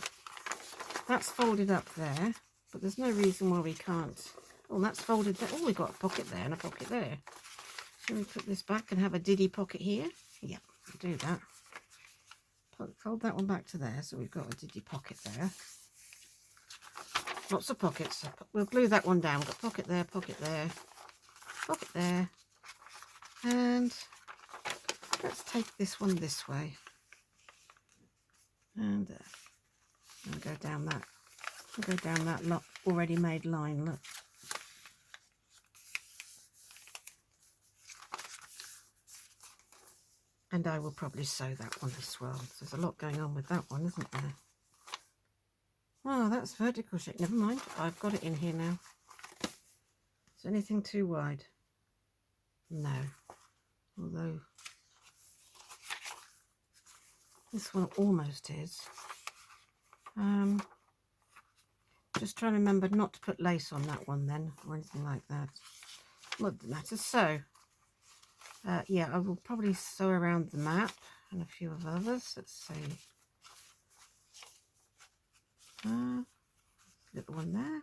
that's folded up there, but there's no reason why we can't. Oh, that's folded there. Oh, we've got a pocket there and a pocket there. Shall we put this back and have a diddy pocket here? Yep, I'll do that. Fold that one back to there, so we've got a diddy pocket there. Lots of pockets. We'll glue that one down. We've got pocket there, pocket there, pocket there. And let's take this one this way. And go down that already made line. Look. And I will probably sew that one as well. There's a lot going on with that one, isn't there? Oh, that's vertical shape. Never mind. I've got it in here now. Is anything too wide? No. Although this one almost is. Just trying to remember not to put lace on that one then, or anything like that. What matters. So, yeah, I will probably sew around the map and a few of others. Let's see. Little one there.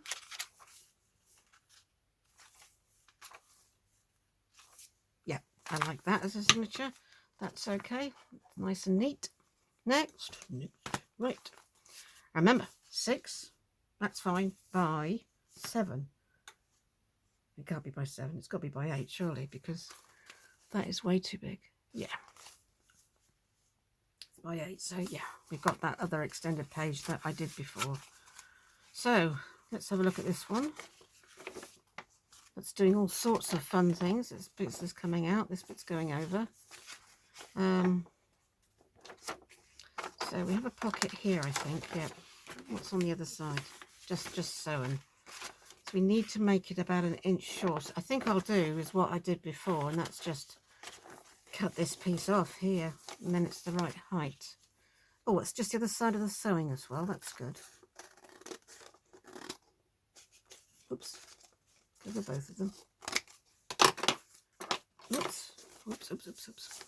Yeah, I like that as a signature. That's okay. Nice and neat. Next. Right. Remember, 6. That's fine. By 7. It can't be by 7. It's got to be by 8, surely, because that is way too big. Yeah. It's by 8. So, yeah, we've got that other extended page that I did before. So, let's have a look at this one. That's doing all sorts of fun things. This bit's is coming out. This bit's going over. So, we have a pocket here, I think. Yeah. What's on the other side? Just sewing. So we need to make it about 1 inch short. I think I'll do is what I did before, and that's just cut this piece off here, and then it's the right height. Oh, it's just the other side of the sewing as well. That's good. Oops. Over both of them. Oops. Oops.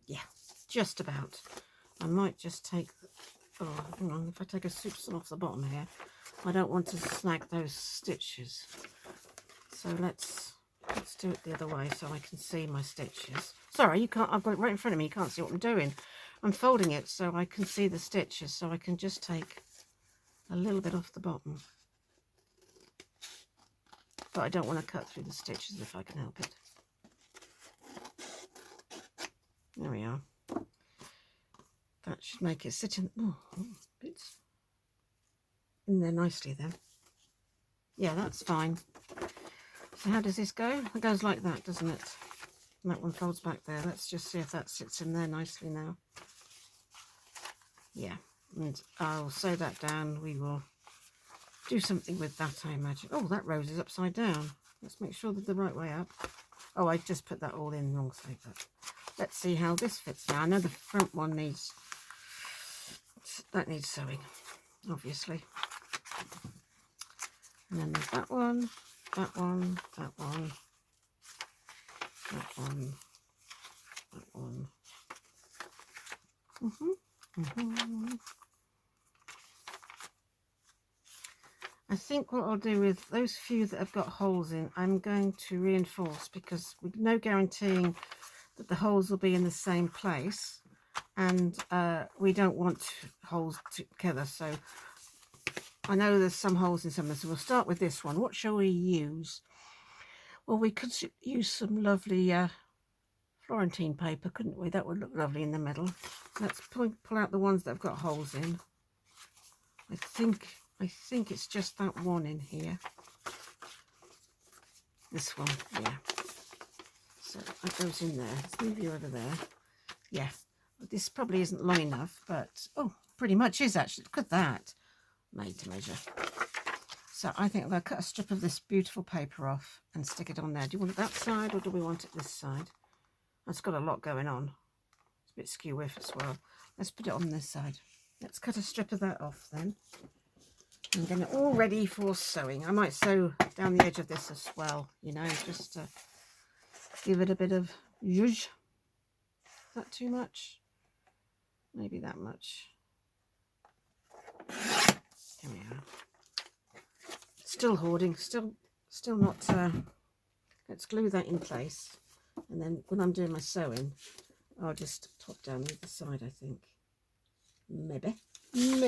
Yeah, just about. I might just take... Oh, hang on, if I take a soupçon off the bottom here, I don't want to snag those stitches. So let's do it the other way so I can see my stitches. Sorry, you can't, I've got it right in front of me, you can't see what I'm doing. I'm folding it so I can see the stitches, so I can just take a little bit off the bottom. But I don't want to cut through the stitches if I can help it. There we are. That should make it sit in, bits in there nicely then. Yeah, that's fine. So how does this go? It goes like that, doesn't it? And that one folds back there. Let's just see if that sits in there nicely now. Yeah, and I'll sew that down. We will do something with that, I imagine. Oh, that rose is upside down. Let's make sure they're the right way up. Oh, I just put that all in wrong side. But let's see how this fits now. I know the front one needs... That needs sewing, obviously. And then there's that one, that one, that one, that one, that one. I think what I'll do with those few that have got holes in, I'm going to reinforce, because with no guaranteeing that the holes will be in the same place. And we don't want holes together, so I know there's some holes in some of this, so we'll start with this one. What shall we use? Well, we could use some lovely Florentine paper, couldn't we? That would look lovely in the middle. Let's pull out the ones that have got holes in. I think it's just that one in here. This one, yeah. So that goes in there. Let's move you over there. Yeah, this probably isn't long enough, but oh, pretty much is actually. Look at that, made to measure. So I think I'm going to cut a strip of this beautiful paper off and stick it on there. Do you want it that side or do we want it this side? It's got a lot going on. It's a bit skew-whiff as well. Let's put it on this side. Let's cut a strip of that off then. And then all ready for sewing. I might sew down the edge of this as well, you know, just to give it a bit of zhuzh. Is that too much? Maybe that much. There we are. Still hoarding, still not, let's glue that in place. And then when I'm doing my sewing, I'll just top down the other side, I think. Maybe. And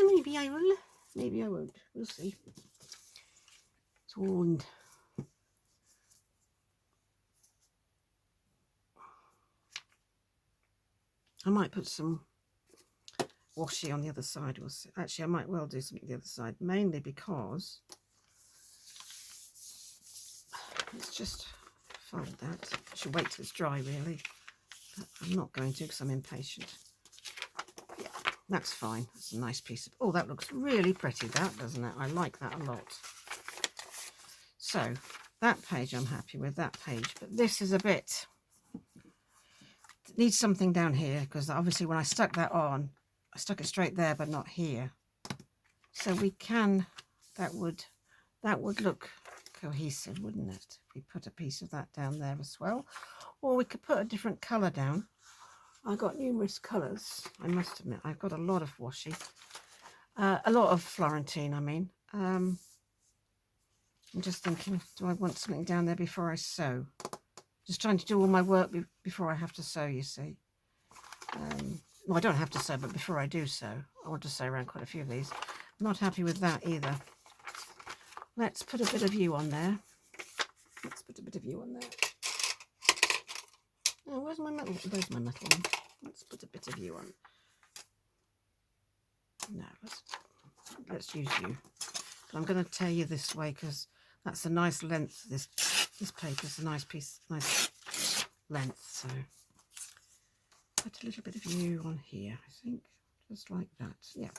maybe I will. Maybe I won't. We'll see. It's warned. I might put some washi on the other side. Actually, I might well do something on the other side, mainly because let's just fold that. I should wait till it's dry, really. But I'm not going to because I'm impatient. Yeah, that's fine. That's a nice piece of... Oh, that looks really pretty, that, doesn't it? I like that a lot. So, that page I'm happy with, that page. But this is a bit... It needs something down here, because obviously when I stuck that on, I stuck it straight there, but not here. So we can... That would look cohesive, wouldn't it? If we put a piece of that down there as well. Or we could put a different colour down. I've got numerous colours. I must admit, I've got a lot of washi. A lot of Florentine, I mean. I'm just thinking, do I want something down there before I sew? Just trying to do all my work before I have to sew, you see. Well, I don't have to sew, but before I do sew, I want to sew around quite a few of these. I'm not happy with that either. Let's put a bit of you on there. Let's put a bit of you on there. Oh, where's my metal? There's my metal one. Let's put a bit of you on. No, let's use you. But I'm going to tear you this way because that's a nice length. This paper's a nice piece, nice length. So put a little bit of you on here, I think, just like that. Yeah.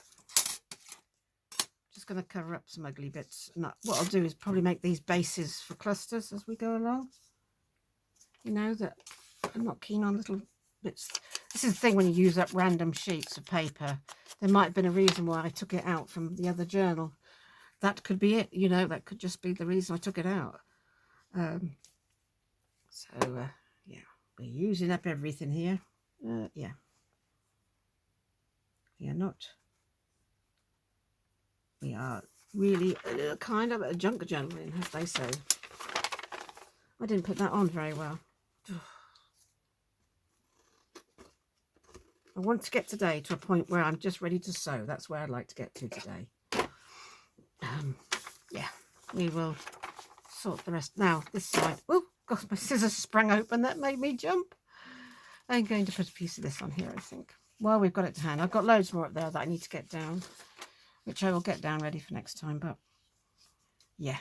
Just going to cover up some ugly bits. And what I'll do is probably make these bases for clusters as we go along. You know, that I'm not keen on little bits. This is the thing when you use up random sheets of paper. There might have been a reason why I took it out from the other journal. That could be it, you know, that could just be the reason I took it out. Yeah, we're using up everything here. Yeah. We are really kind of a junk journaling, as they say. I didn't put that on very well. I want to get today to a point where I'm just ready to sew. That's where I'd like to get to today. Yeah, we will sort the rest. Now, this side. Oh, God, my scissors sprang open. That made me jump. I'm going to put a piece of this on here, I think. Well, we've got it to hand. I've got loads more up there that I need to get down, which I will get down ready for next time. But, yeah,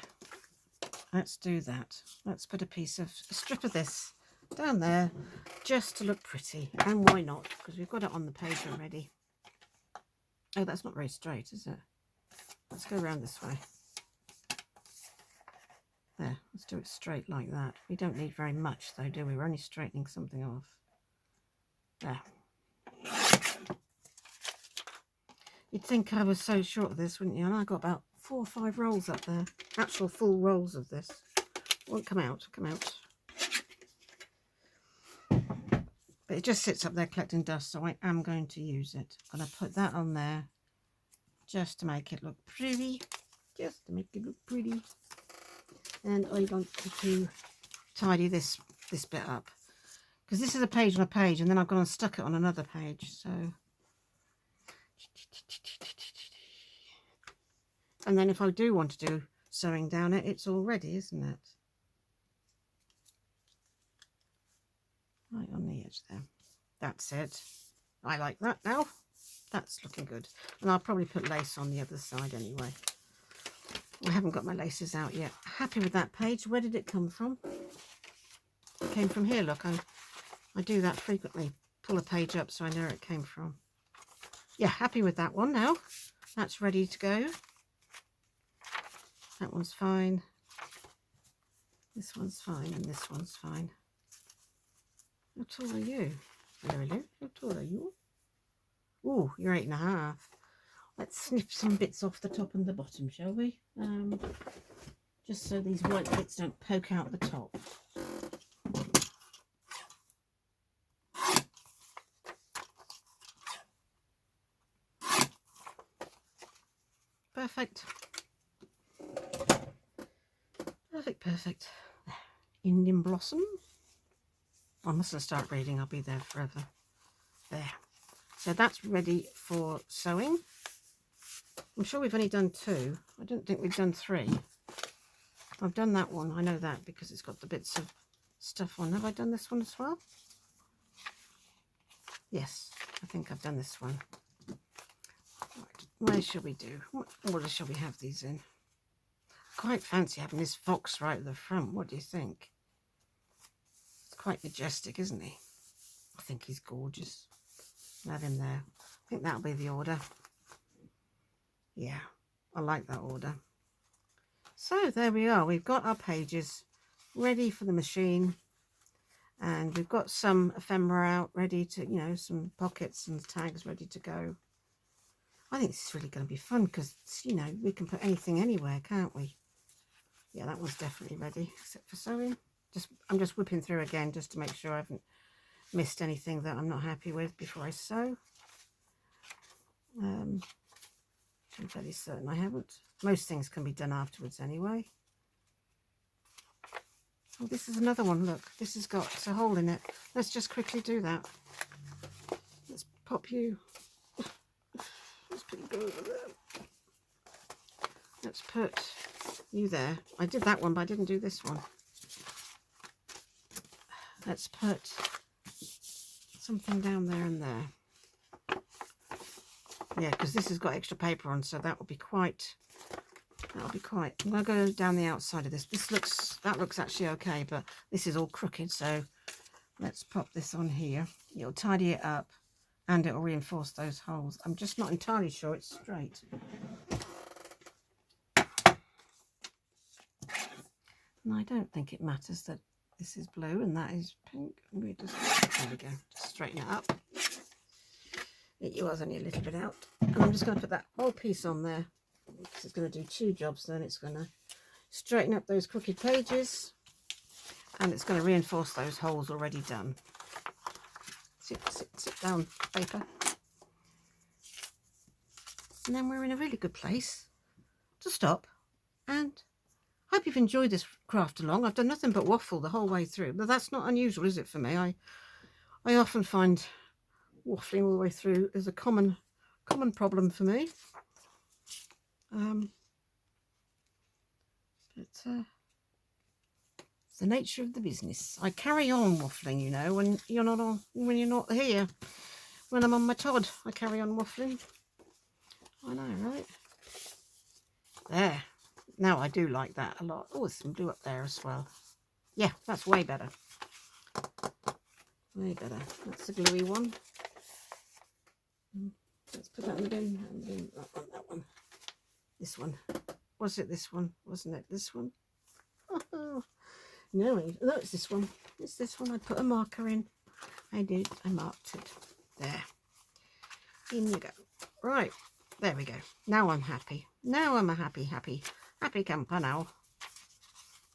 let's do that. Let's put a strip of this down there just to look pretty. And why not? Because we've got it on the page already. Oh, that's not very straight, is it? Let's go around this way. There, let's do it straight like that. We don't need very much though, do we? We're only straightening something off. There. You'd think I was so short of this, wouldn't you? And I got about 4 or 5 rolls up there. Actual full rolls of this. Won't come out, But it just sits up there collecting dust, so I am going to use it. I'm going to put that on there just to make it look pretty. Just to make it look pretty. And I like to tidy this bit up. Because this is a page on a page, and then I've gone and stuck it on another page. So And then if I do want to do sewing down it, it's all ready, isn't it? Right on the edge there. That's it. I like that now. That's looking good. And I'll probably put lace on the other side anyway. I haven't got my laces out yet. Happy with that page. Where did it come from? It came from here, look. I do that frequently. Pull a page up so I know where it came from. Yeah, happy with that one now. That's ready to go. That one's fine. This one's fine and this one's fine. How tall are you? Hello, how tall are you? Ooh, you're 8.5. Let's snip some bits off the top and the bottom, shall we? Just so these white bits don't poke out the top. Perfect. Perfect. There. Indian Blossom. I mustn't start reading, I'll be there forever. There. So that's ready for sewing. I'm sure we've only done 2. I don't think we've done 3. I've done that one, I know that, because it's got the bits of stuff on. Have I done this one as well? Yes, I think I've done this one. Right, where shall we do? What order shall we have these in? Quite fancy having this fox right at the front. What do you think? It's quite majestic, isn't he? I think he's gorgeous. Have him there. I think that'll be the order. Yeah, I like that order. So there we are. We've got our pages ready for the machine. And we've got some ephemera out ready to, you know, some pockets and tags ready to go. I think this is really going to be fun because, you know, we can put anything anywhere, can't we? Yeah, that one's definitely ready, except for sewing. I'm just whipping through again just to make sure I haven't missed anything that I'm not happy with before I sew. I'm fairly certain I haven't. Most things can be done afterwards anyway. Oh, this is another one. Look, this has got a hole in it. Let's just quickly do that. Let's pop you. Let's put you over there. Let's put you there. I did that one, but I didn't do this one. Let's put something down there and there. Yeah, because this has got extra paper on, so that will be quite. I'm going to go down the outside of this. That looks actually okay, but this is all crooked, so let's pop this on here. It'll tidy it up and it'll reinforce those holes. I'm just not entirely sure it's straight. And I don't think it matters that this is blue and that is pink. There we go. Just straighten it up. It was only a little bit out. And I'm just going to put that whole piece on there. It's going to do 2 jobs then. It's going to straighten up those crooked pages and it's going to reinforce those holes already done. Sit down, paper. And then we're in a really good place to stop, and I hope you've enjoyed this craft along. I've done nothing but waffle the whole way through, but that's not unusual, is it, for me? I often find waffling all the way through is a common problem for me. It's the nature of the business. I carry on waffling, you know, when you're not here. When I'm on my Todd, I carry on waffling. I know, right? There. Now I do like that a lot. Oh, there's some blue up there as well. Yeah, that's way better. Way better. That's the gluey one. Let's put that in again. That one. This one. Was it this one? Wasn't it this one? Oh, no, it's this one. It's this one. I put a marker in. I did. I marked it. There. In you go. Right. There we go. Now I'm happy. Now I'm a happy camper now.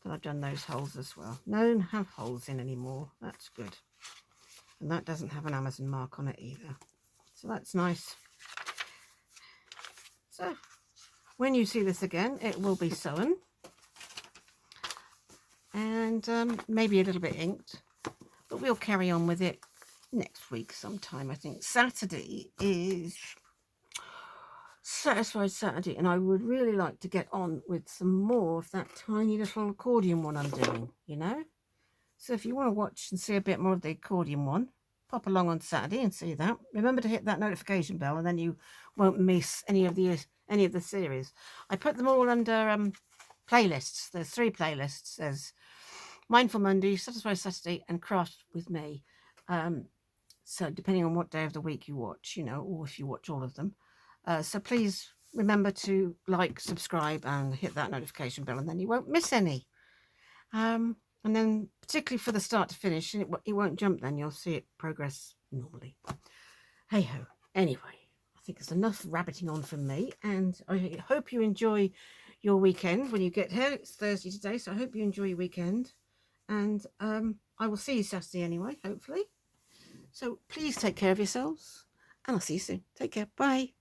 But I've done those holes as well. No, don't have holes in anymore. That's good. And that doesn't have an Amazon mark on it either. So that's nice. So when you see this again, it will be sewn. And maybe a little bit inked. But we'll carry on with it next week sometime, I think. Saturday is Satisfied Saturday, and I would really like to get on with some more of that tiny little accordion one I'm doing, you know. So if you want to watch and see a bit more of the accordion one, pop along on Saturday and see that. Remember to hit that notification bell, and then you won't miss any of the series. I put them all under playlists. There's 3 playlists. There's Mindful Monday, Satisfied Saturday, and Craft with Me. So depending on what day of the week you watch, you know, or if you watch all of them. So please remember to like, subscribe, and hit that notification bell, and then you won't miss any. And then particularly for the start to finish, it won't jump then. You'll see it progress normally. Hey ho. Anyway, I think it's enough rabbiting on from me, and I hope you enjoy your weekend when you get here. It's Thursday today, so I hope you enjoy your weekend. And I will see you Saturday anyway, hopefully. So please take care of yourselves, and I'll see you soon. Take care. Bye.